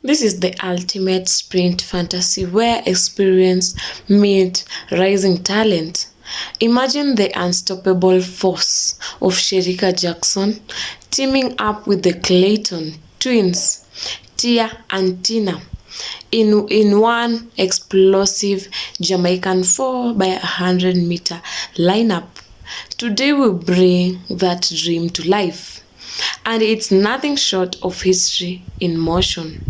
This is the ultimate sprint fantasy where experience meets rising talent. Imagine the unstoppable force of Sherika Jackson teaming up with the Clayton twins, Tia and Tina, in one explosive Jamaican 4 by 100-meter lineup. Today we bring that dream to life, and it's nothing short of history in motion.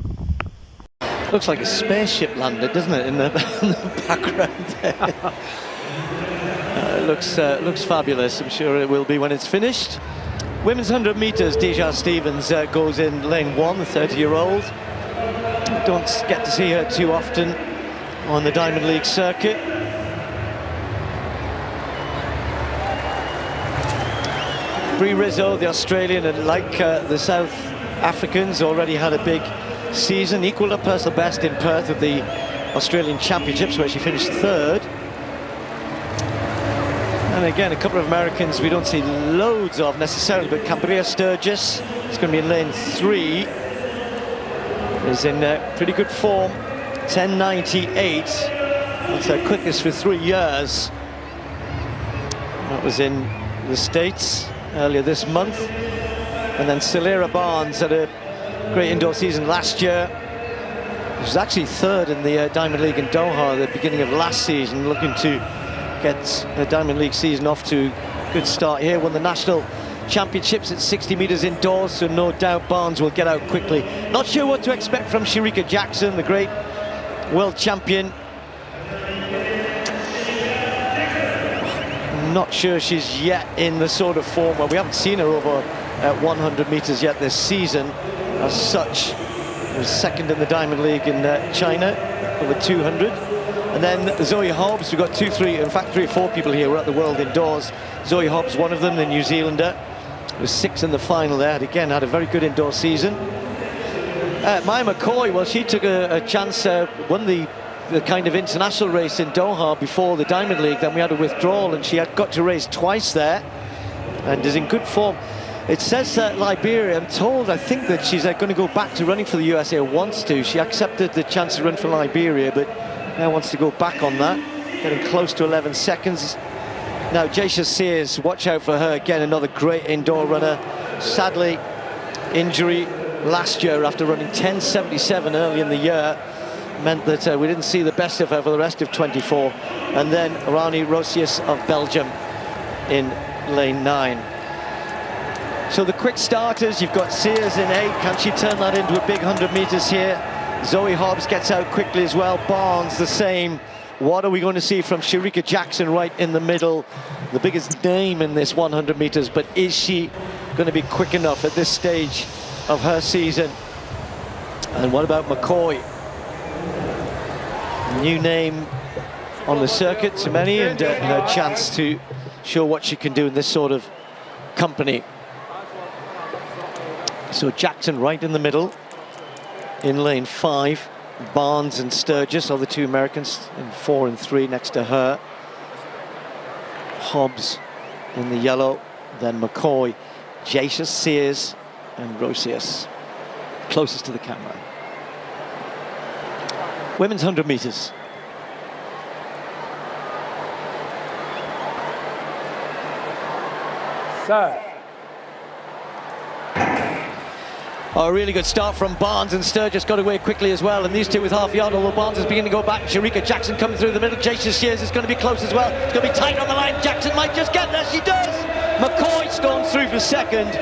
Looks like a spaceship landed, doesn't it, in the, in the background there. Looks fabulous. I'm sure it will be when it's finished. Women's 100 metres, Deja Stevens goes in lane 1, the 30-year-old. Don't get to see her too often on the Diamond League circuit. Brie Rizzo, the Australian, and like the South Africans, already had a big season, equalled her personal best in Perth at the Australian Championships, where she finished 3rd. And again, a couple of Americans we don't see loads of necessarily, but Cambria Sturgis is going to be in lane 3. Is in pretty good form, 10.98. That's her quickest for 3 years. That was in the States earlier this month. And then Celera Barnes had a great indoor season last year. She was actually 3rd in the Diamond League in Doha at the beginning of last season, looking to get the Diamond League season off to a good start here. Won the national championships at 60 metres indoors, so no doubt Barnes will get out quickly. Not sure what to expect from Sherika Jackson, the great world champion. Not sure she's yet in the sort of form where we haven't seen her over 100 metres yet this season. As such, she was 2nd in the Diamond League in China, over 200. And then Zoe Hobbs, we've got 3 or 4 people here who are at the World Indoors. Zoe Hobbs, one of them, the New Zealander, was 6th in the final there. Again, had a very good indoor season. Maya McCoy, well, she took a chance, won the kind of international race in Doha before the Diamond League. Then we had a withdrawal, and she had got to race twice there, and is in good form. It says Liberia, I'm told, I think that she's going to go back to running for the USA, or wants to. She accepted the chance to run for Liberia, but now wants to go back on that, getting close to 11 seconds. Now, Jasia Sears, watch out for her. Again, another great indoor runner. Sadly, injury last year after running 10.77 early in the year meant that we didn't see the best of her for the rest of 24. And then Rani Rosius of Belgium in lane 9. So the quick starters, you've got Sears in 8. Can she turn that into a big 100 metres here? Zoe Hobbs gets out quickly as well. Barnes the same. What are we going to see from Sherika Jackson right in the middle? The biggest name in this 100 metres, but is she going to be quick enough at this stage of her season? And what about McCoy? New name on the circuit to many, and her chance to show what she can do in this sort of company. So Jackson right in the middle in lane 5. Barnes and Sturgis are the 2 Americans in 4 and 3 next to her. Hobbs in the yellow, then McCoy, Jasia Sears and Rosius closest to the camera. Women's 100 metres. Sir. Oh, a really good start from Barnes, and Sturgis got away quickly as well, and these two with half yard, although Barnes is beginning to go back. Sherika Jackson coming through the middle. Jasia Sears is going to be close as well. It's going to be tight on the line. Jackson might just get there. She does. McCoy storms through for 2nd.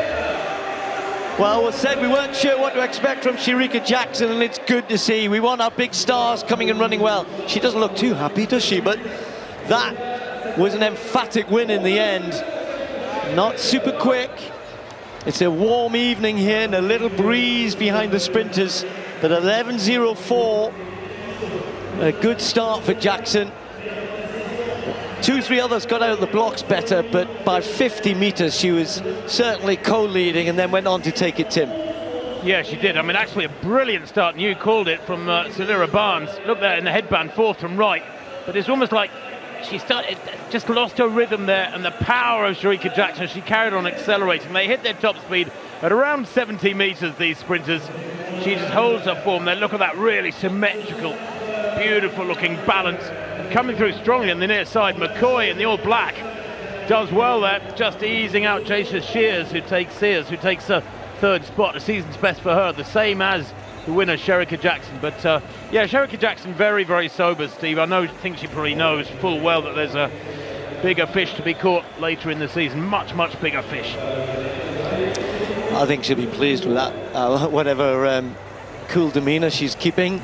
Well, we said we weren't sure what to expect from Sherika Jackson, and it's good to see. We want our big stars coming and running well. She doesn't look too happy, does she? But that was an emphatic win in the end. Not super quick. It's a warm evening here and a little breeze behind the sprinters, but 11.04, a good start for Jackson. 2-3 others got out of the blocks better, but by 50 metres she was certainly co-leading and then went on to take it, Tim. Yeah, she did. I mean, actually a brilliant start, and you called it, from Celera Barnes. Look there in the headband, 4th from right, but it's almost like she just lost her rhythm there, and the power of Sherika Jackson, she carried on accelerating. They hit their top speed at around 70 metres, these sprinters. She just holds her form there. Look at that really symmetrical, beautiful looking balance. And coming through strongly on the near side, McCoy in the all black does well there, just easing out Jacia Sears, who takes a third spot, a season's best for her, the same as the winner, Shericka Jackson. But yeah, Shericka Jackson very, very sober, Steve. I think she probably knows full well that there's a bigger fish to be caught later in the season, much, much bigger fish. I think she'll be pleased with that, whatever cool demeanour she's keeping.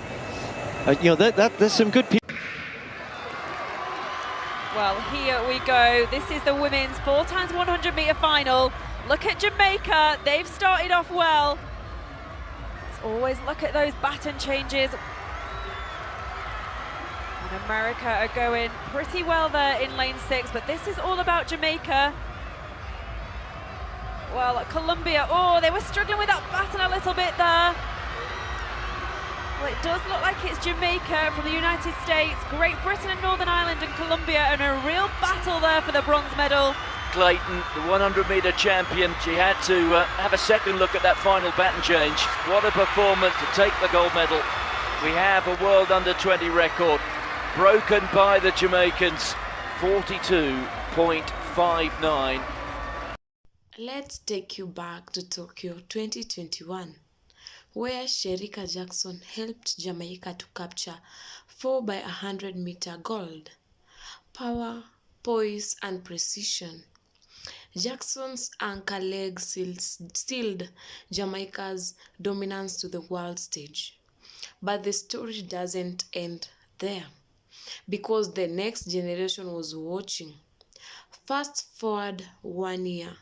You know, there's some good people. Well, here we go. This is the women's 4x100 metre final. Look at Jamaica. They've started off well. Let's always look at those baton changes. And America are going pretty well there in lane 6, but this is all about Jamaica. Well, Colombia, oh, they were struggling with that baton a little bit there. Well, it does look like it's Jamaica from the United States, Great Britain and Northern Ireland and Colombia, and a real battle there for the bronze medal. Clayton, the 100-metre champion, she had to have a second look at that final baton change. What a performance to take the gold medal. We have a world under-20 record, broken by the Jamaicans, 42.59. Let's take you back to Tokyo 2021, where Shericka Jackson helped Jamaica to capture 4x100 meter gold. Power, poise, and precision. Jackson's anchor leg sealed Jamaica's dominance to the world stage. But the story doesn't end there, because the next generation was watching. Fast forward 1 year.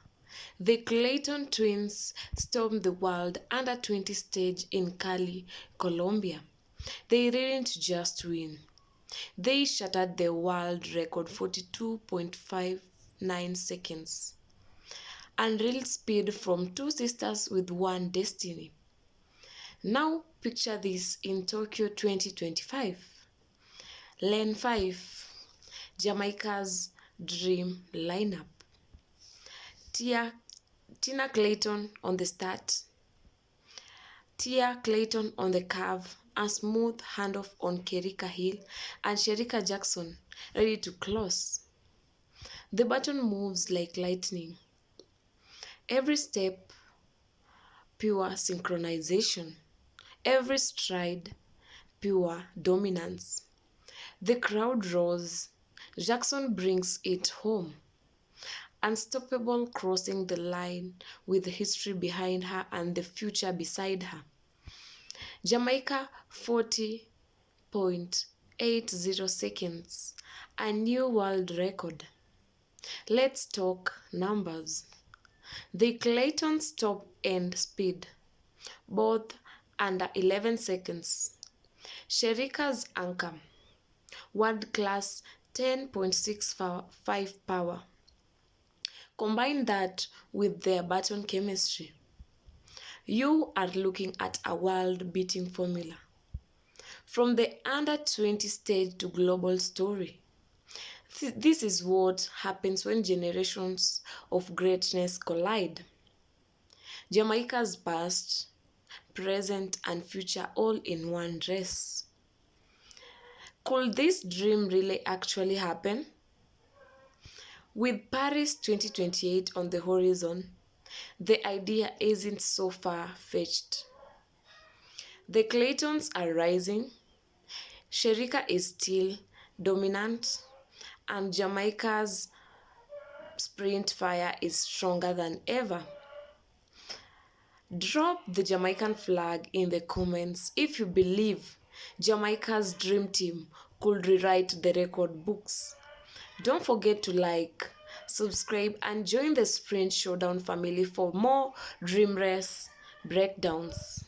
The Clayton twins stormed the world under-20 stage in Cali, Colombia. They didn't just win. They shattered the world record 42.59 seconds. Unreal speed from two sisters with one destiny. Now picture this in Tokyo 2025. Lane 5, Jamaica's dream lineup. Tina Clayton on the start, Tia Clayton on the curve, a smooth handoff on Kerika Hill, and Shericka Jackson ready to close. The baton moves like lightning. Every step, pure synchronization. Every stride, pure dominance. The crowd roars. Jackson brings it home. Unstoppable, crossing the line with history behind her and the future beside her. Jamaica 40.80 seconds, a new world record. Let's talk numbers. The Clayton's top end speed, both under 11 seconds. Shericka's anchor, world class 10.65 power. Combine that with their baton chemistry. You are looking at a world-beating formula. From the under-20 stage to global story. This is what happens when generations of greatness collide. Jamaica's past, present, and future all in one race. Could this dream really actually happen? With Paris 2028 on the horizon, the idea isn't so far-fetched. The Claytons are rising, Shericka is still dominant, and Jamaica's sprint fire is stronger than ever. Drop the Jamaican flag in the comments if you believe Jamaica's dream team could rewrite the record books. Don't forget to like, subscribe, and join the Sprint Showdown family for more Dream Race breakdowns.